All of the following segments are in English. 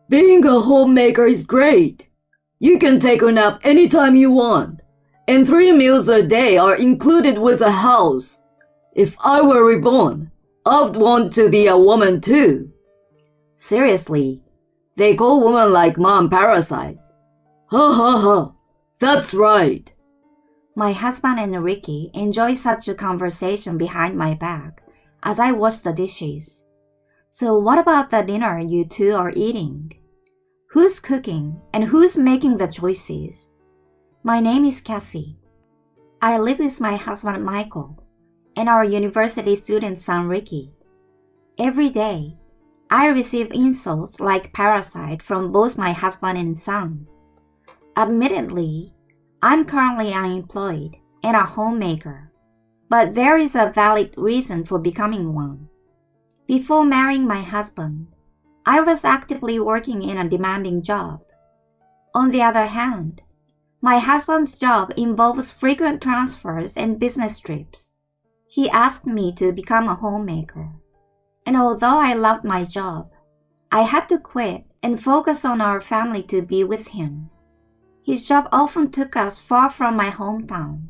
Being a homemaker is great. You can take a nap anytime you want, and 3 meals a day are included with the house. If I were reborn, I'd want to be a woman too. Seriously, they call women like mom parasites. Ha ha ha, that's right. My husband and Ricky enjoy such a conversation behind my back as I wash the dishes. So what about the dinner you two are eating? Who's cooking and who's making the choices? My name is Kathy. I live with my husband Michael and our university student son Ricky. Every day, I receive insults like parasite from both my husband and son. Admittedly, I'm currently unemployed and a homemaker, but there is a valid reason for becoming one. Before marrying my husband, I was actively working in a demanding job. On the other hand, my husband's job involves frequent transfers and business trips. He asked me to become a homemaker, and although I loved my job, I had to quit and focus on our family to be with him. His job often took us far from my hometown.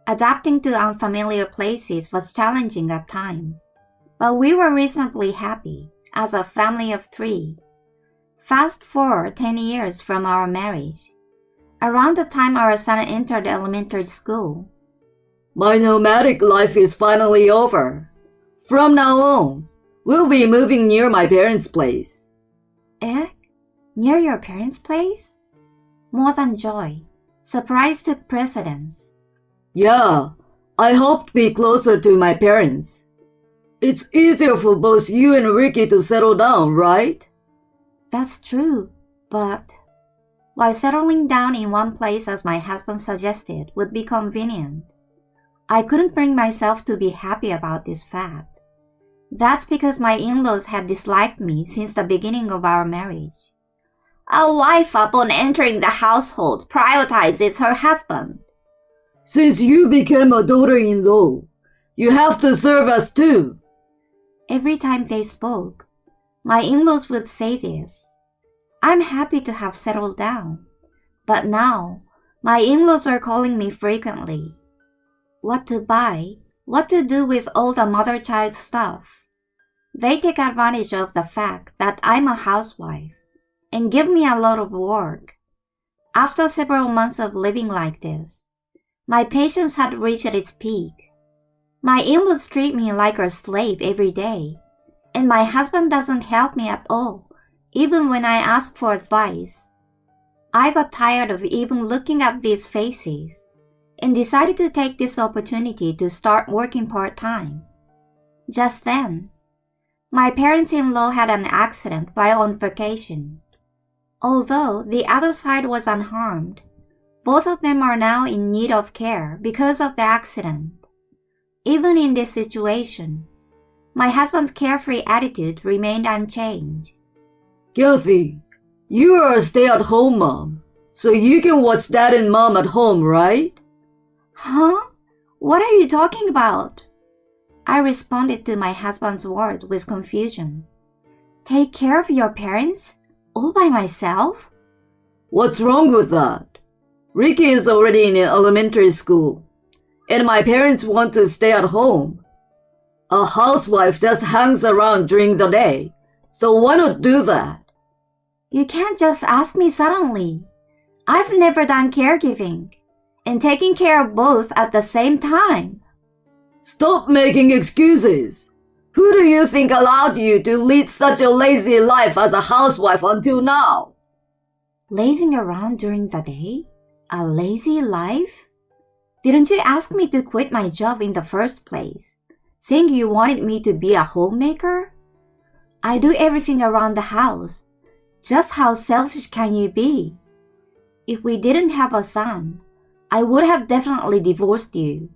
Adapting to unfamiliar places was challenging at times, but we were reasonably happy as a family of 3. Fast forward 10 years from our marriage, around the time our son entered elementary school. My nomadic life is finally over. From now on, we'll be moving near my parents' place. Eh? Near your parents' place? More than joy, surprise took precedence. Yeah, I hope to be closer to my parents. It's easier for both you and Ricky to settle down, right? That's true, but while settling down in one place as my husband suggested would be convenient, I couldn't bring myself to be happy about this fact. That's because my in-laws had disliked me since the beginning of our marriage. A wife upon entering the household prioritizes her husband. Since you became a daughter-in-law, you have to serve us too. Every time they spoke, my in-laws would say this. I'm happy to have settled down, but now my in-laws are calling me frequently. What to buy, what to do with all the mother-child stuff. They take advantage of the fact that I'm a housewife and give me a lot of work. After several months of living like this, my patience had reached its peak. My in-laws treat me like a slave every day, and my husband doesn't help me at all, even when I ask for advice. I got tired of even looking at these faces and decided to take this opportunity to start working part-time. Just then, my parents-in-law had an accident while on vacation. Although the other side was unharmed, both of them are now in need of care because of the accident. Even in this situation, my husband's carefree attitude remained unchanged. Kathy, you are a stay-at-home mom, so you can watch dad and mom at home, right? Huh? What are you talking about? I responded to my husband's words with confusion. Take care of your parents? All by myself? What's wrong with that? Ricky is already in elementary school, and my parents want to stay at home. A housewife just hangs around during the day, so why not do that? You can't just ask me suddenly. I've never done caregiving, and taking care of both at the same time. Stop making excuses. Who do you think allowed you to lead such a lazy life as a housewife until now? Lazing around during the day? A lazy life? Didn't you ask me to quit my job in the first place, saying you wanted me to be a homemaker? I do everything around the house. Just how selfish can you be? If we didn't have a son, I would have definitely divorced you.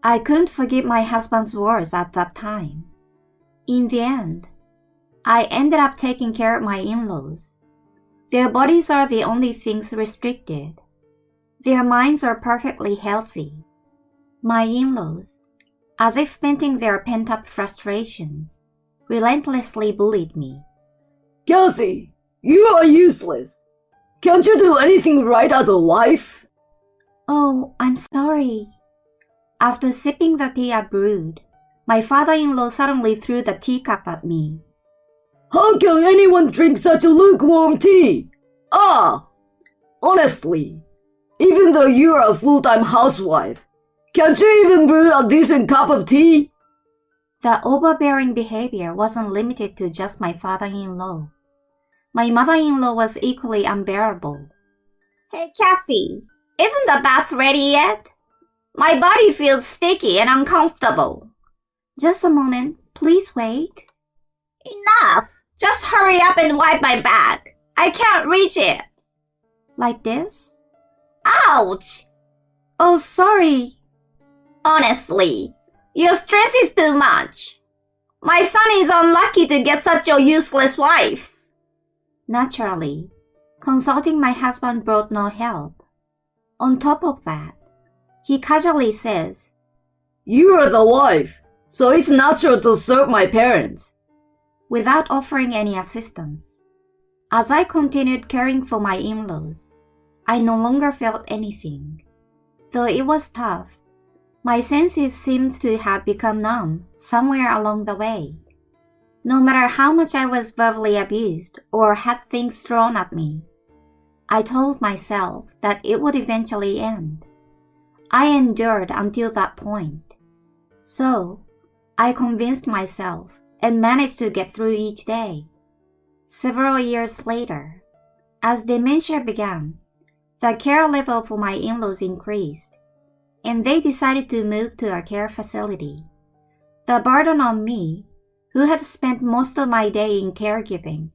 I couldn't forgive my husband's words at that time. In the end, I ended up taking care of my in-laws. Their bodies are the only things restricted. Their minds are perfectly healthy. My in-laws, as if venting their pent-up frustrations, relentlessly bullied me. Kathy, You are useless. Can't you do anything right as a wife? Oh, I'm sorry. After sipping the tea I brewed, my father-in-law suddenly threw the teacup at me. How can anyone drink such a lukewarm tea? Ah! Honestly, even though you are a full-time housewife, can't you even brew a decent cup of tea? The overbearing behavior wasn't limited to just my father-in-law. My mother-in-law was equally unbearable. Hey, Kathy, isn't the bath ready yet? My body feels sticky and uncomfortable. Just a moment, please wait. Enough! Just hurry up and wipe my back. I can't reach it. Like this? Ouch! Oh, sorry. Honestly, your stress is too much. My son is unlucky to get such a useless wife. Naturally, consulting my husband brought no help. On top of that, he casually says, You are the wife, so it's natural to serve my parents. Without offering any assistance. As I continued caring for my in-laws, I no longer felt anything. Though it was tough, my senses seemed to have become numb somewhere along the way. No matter how much I was verbally abused or had things thrown at me, I told myself that it would eventually end. I endured until that point. So, I convinced myself and managed to get through each day. Several years later, as dementia began, the care level for my in-laws increased, and they decided to move to a care facility. The burden on me, who had spent most of my day in caregiving,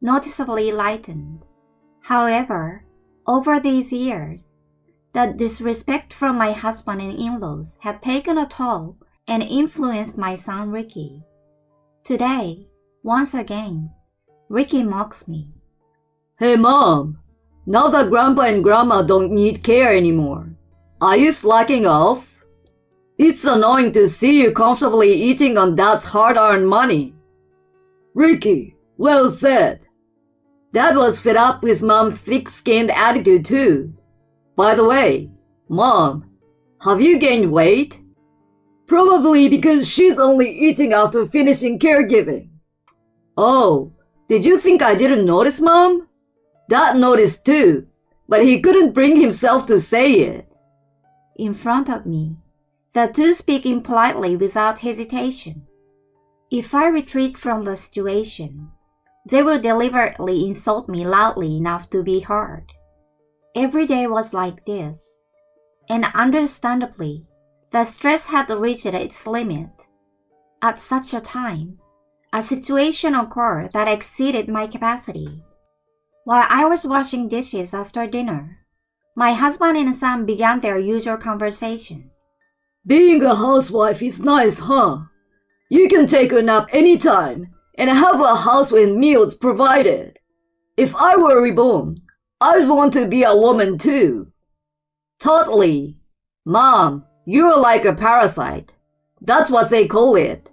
noticeably lightened. However, over these years, the disrespect from my husband and in-laws had taken a toll and influenced my son Ricky. Today, once again, Ricky mocks me. Hey Mom, now that Grandpa and Grandma don't need care anymore, are you slacking off? It's annoying to see you comfortably eating on Dad's hard-earned money. Ricky, well said. Dad was fed up with Mom's thick-skinned attitude too. By the way, Mom, have you gained weight? Probably because she's only eating after finishing caregiving. Oh, did you think I didn't notice, Mom? Dad noticed too, but he couldn't bring himself to say it. In front of me, the two speaking politely without hesitation. If I retreat from the situation, they will deliberately insult me loudly enough to be heard. Every day was like this, and understandably, the stress had reached its limit. At such a time, a situation occurred that exceeded my capacity. While I was washing dishes after dinner, my husband and son began their usual conversation. Being a housewife is nice, huh? You can take a nap anytime and have a house with meals provided. If I were reborn, I'd want to be a woman too. Totally. Mom, you're like a parasite. That's what they call it.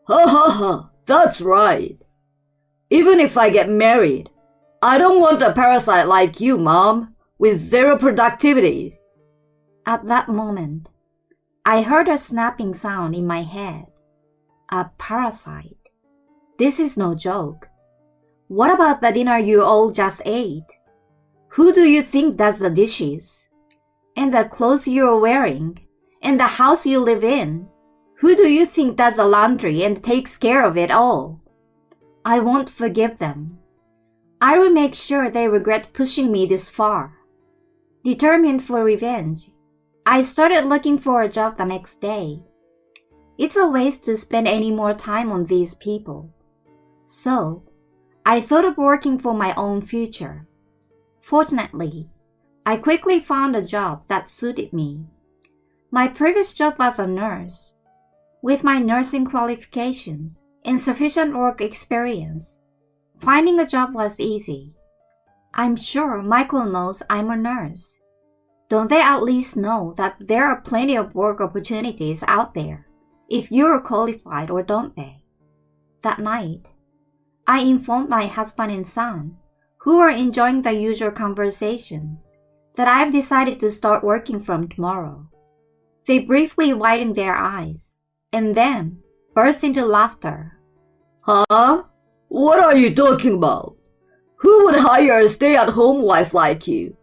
Ha ha ha, that's right. Even if I get married, I don't want a parasite like you, Mom, with zero productivity. At that moment, I heard a snapping sound in my head. A parasite. This is no joke. What about the dinner you all just ate? Who do you think does the dishes? And the clothes you're wearing? And the house you live in? Who do you think does the laundry and takes care of it all? I won't forgive them. I will make sure they regret pushing me this far. Determined for revenge, I started looking for a job the next day. It's a waste to spend any more time on these people. So, I thought of working for my own future. Fortunately, I quickly found a job that suited me. My previous job was a nurse. With my nursing qualifications and sufficient work experience, finding a job was easy. I'm sure Michael knows I'm a nurse. Don't they at least know that there are plenty of work opportunities out there, if you're qualified, or don't they? That night, I informed my husband and son, who were enjoying the usual conversation, that I've decided to start working from tomorrow. They briefly widened their eyes, and then burst into laughter. Huh? What are you talking about? Who would hire a stay-at-home wife like you?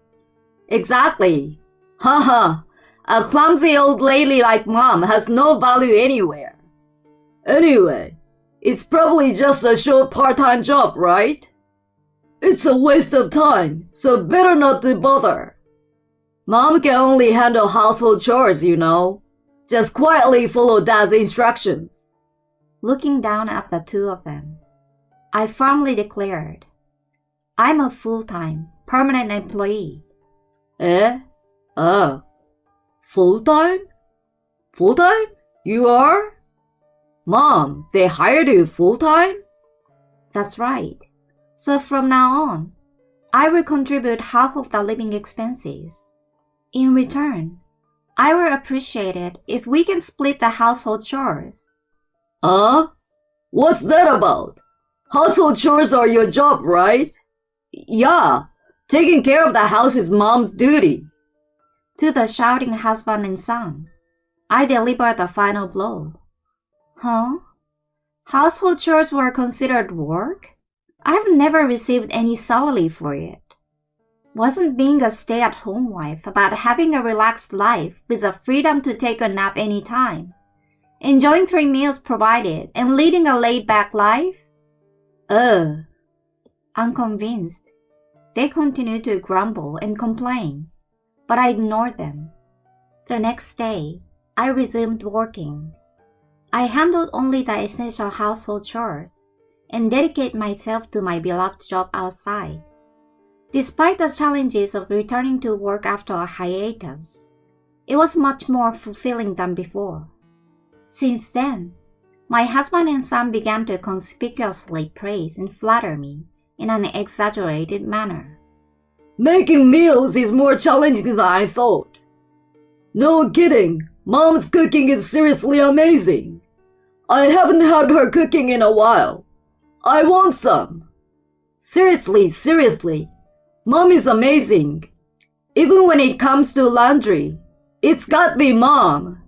Exactly. Haha, a clumsy old lady like Mom has no value anywhere. Anyway, it's probably just a short part-time job, right? It's a waste of time, so better not to bother. Mom can only handle household chores, you know. Just quietly follow Dad's instructions. Looking down at the two of them, I firmly declared, I'm a full-time, permanent employee. Eh? Full-time? Full-time? You are? Mom, they hired you full-time? That's right. So from now on, I will contribute half of the living expenses. In return, I will appreciate it if we can split the household chores. What's that about? Household chores are your job, right? Yeah, taking care of the house is Mom's duty. To the shouting husband and son, I delivered the final blow. Huh? Household chores were considered work? I've never received any salary for it. Wasn't being a stay-at-home wife about having a relaxed life with the freedom to take a nap anytime, enjoying 3 meals provided, and leading a laid-back life? Unconvinced, they continued to grumble and complain, but I ignored them. The next day, I resumed working. I handled only the essential household chores and dedicated myself to my beloved job outside. Despite the challenges of returning to work after a hiatus, it was much more fulfilling than before. Since then, my husband and son began to conspicuously praise and flatter me in an exaggerated manner. Making meals is more challenging than I thought. No kidding, Mom's cooking is seriously amazing. I haven't had her cooking in a while. I want some. Seriously, Mom is amazing. Even when it comes to laundry, it's got to be Mom.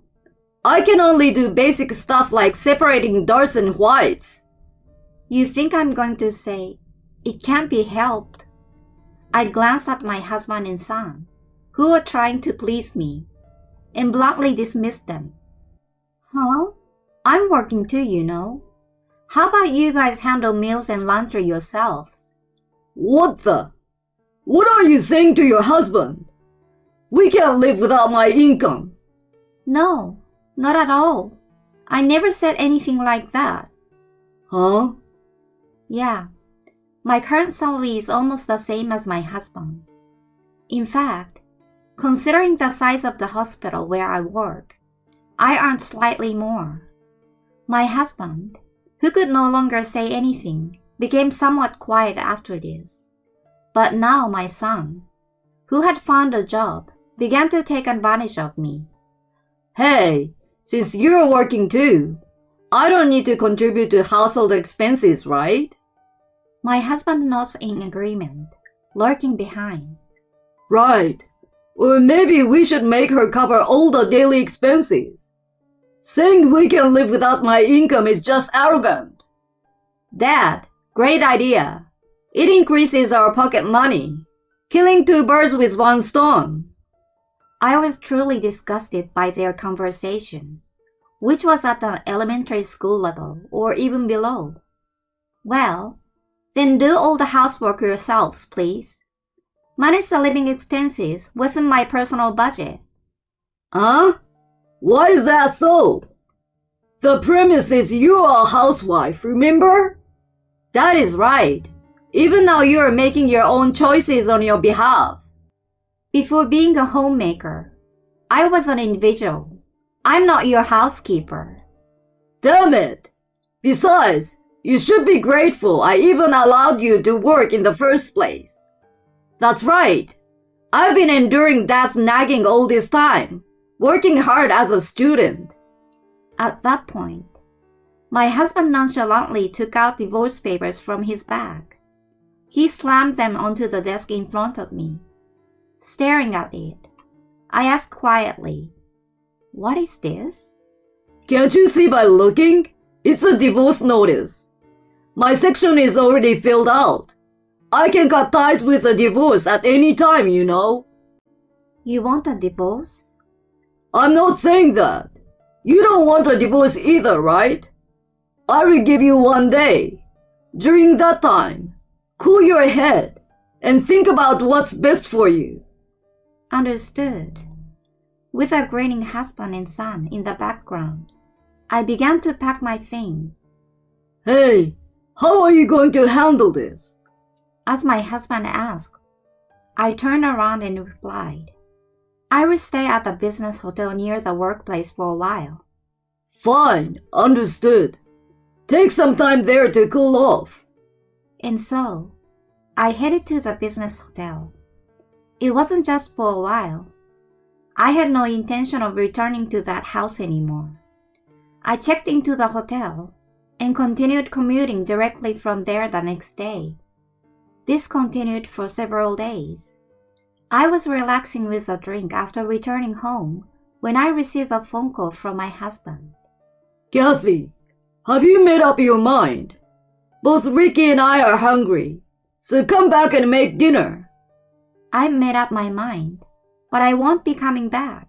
I can only do basic stuff like separating darks and whites. You think I'm going to say, it can't be helped? I glanced at my husband and son, who were trying to please me, and bluntly dismissed them. Huh? I'm working too, you know. How about you guys handle meals and laundry yourselves? What are you saying to your husband? We can't live without my income. No, not at all. I never said anything like that. Huh? Yeah, my current salary is almost the same as my husband's. In fact, considering the size of the hospital where I work, I earn slightly more. My husband, who could no longer say anything, became somewhat quiet after this. But now my son, who had found a job, began to take advantage of me. Hey, since you're working too, I don't need to contribute to household expenses, right? My husband nods in agreement, lurking behind. Right. Or maybe we should make her cover all the daily expenses. Saying we can live without my income is just arrogant. Dad, great idea. It increases our pocket money, killing 2 birds with 1 stone. I was truly disgusted by their conversation, which was at an elementary school level or even below. Well, then do all the housework yourselves, please. Manage the living expenses within my personal budget. Huh? Why is that so? The premise is you're a housewife, remember? That is right. Even now you're making your own choices on your behalf. Before being a homemaker, I was an individual. I'm not your housekeeper. Damn it! Besides, you should be grateful I even allowed you to work in the first place. That's right. I've been enduring Dad's nagging all this time, working hard as a student. At that point, my husband nonchalantly took out divorce papers from his bag. He slammed them onto the desk in front of me. Staring at it, I asked quietly, "What is this?" Can't you see by looking? It's a divorce notice. My section is already filled out. I can cut ties with a divorce at any time, you know. You want a divorce? I'm not saying that. You don't want a divorce either, right? I will give you 1 day. During that time, cool your head and think about what's best for you. Understood. With a grinning husband and son in the background, I began to pack my things. Hey, how are you going to handle this? As my husband asked, I turned around and replied, I will stay at a business hotel near the workplace for a while. Fine, understood. Take some time there to cool off. And so, I headed to the business hotel. It wasn't just for a while. I had no intention of returning to that house anymore. I checked into the hotel and continued commuting directly from there the next day. This continued for several days. I was relaxing with a drink after returning home when I received a phone call from my husband. Kathy, have you made up your mind? Both Ricky and I are hungry, so come back and make dinner. I made up my mind, but I won't be coming back.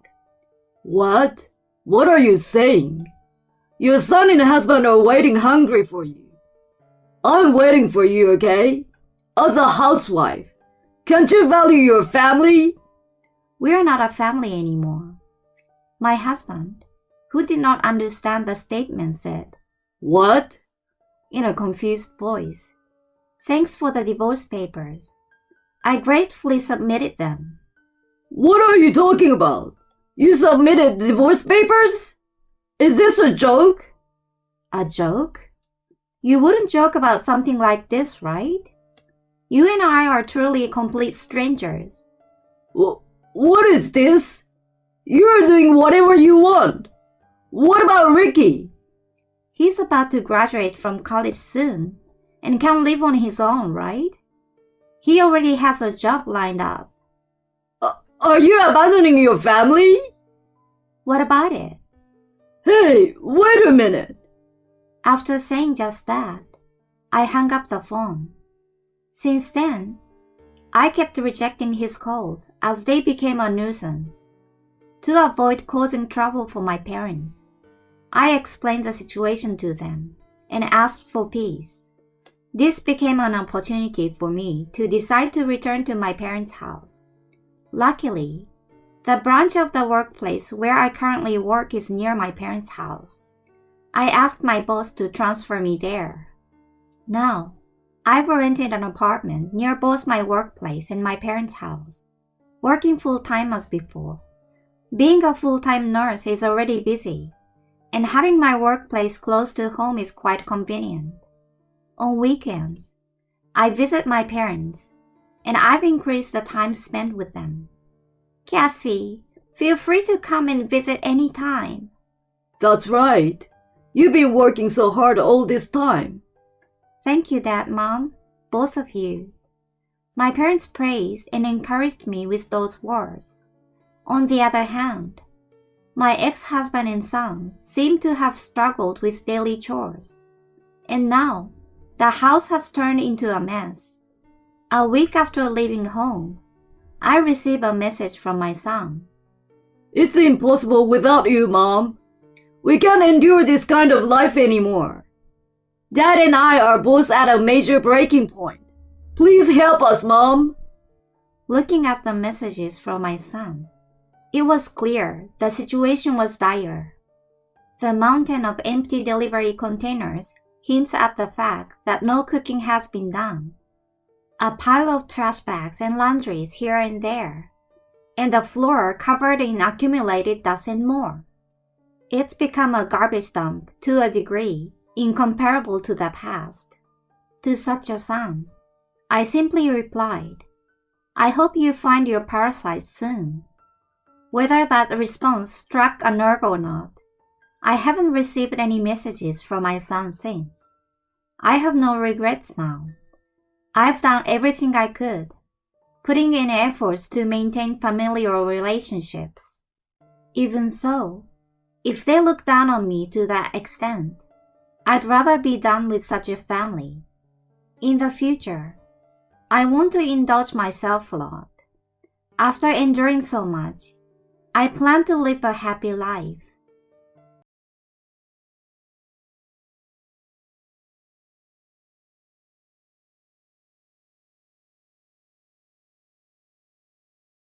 What? What are you saying? Your son and husband are waiting hungry for you. I'm waiting for you, okay? As a housewife, can't you value your family? We're not a family anymore. My husband, who did not understand the statement, said, What? In a confused voice, Thanks for the divorce papers. I gratefully submitted them. What are you talking about? You submitted divorce papers? Is this a joke? A joke? You wouldn't joke about something like this, right? You and I are truly complete strangers. What is this? You're doing whatever you want. What about Ricky? He's about to graduate from college soon and can live on his own, right? He already has a job lined up. Are you abandoning your family? What about it? Hey, wait a minute. After saying just that, I hung up the phone. Since then, I kept rejecting his calls as they became a nuisance. To avoid causing trouble for my parents, I explained the situation to them and asked for peace. This became an opportunity for me to decide to return to my parents' house. Luckily, the branch of the workplace where I currently work is near my parents' house. I asked my boss to transfer me there. Now, I've rented an apartment near both my workplace and my parents' house, working full-time as before. Being a full-time nurse is already busy, and having my workplace close to home is quite convenient. On weekends, I visit my parents, and I've increased the time spent with them. Kathy, feel free to come and visit any time. That's right. You've been working so hard all this time. Thank you, Dad, Mom, both of you. My parents praised and encouraged me with those words. On the other hand, my ex-husband and son seem to have struggled with daily chores. And now, the house has turned into a mess. A week after leaving home, I received a message from my son. It's impossible without you, Mom. We can't endure this kind of life anymore. Dad and I are both at a major breaking point. Please help us, Mom. Looking at the messages from my son, it was clear the situation was dire. The mountain of empty delivery containers hints at the fact that no cooking has been done. A pile of trash bags and laundries here and there, and the floor covered in accumulated dust and more. It's become a garbage dump to a degree incomparable to the past. To such a son, I simply replied, I hope you find your parasites soon. Whether that response struck a nerve or not, I haven't received any messages from my son since. I have no regrets now. I've done everything I could, putting in efforts to maintain familial relationships. Even so, if they look down on me to that extent, I'd rather be done with such a family. In the future, I want to indulge myself a lot. After enduring so much, I plan to live a happy life.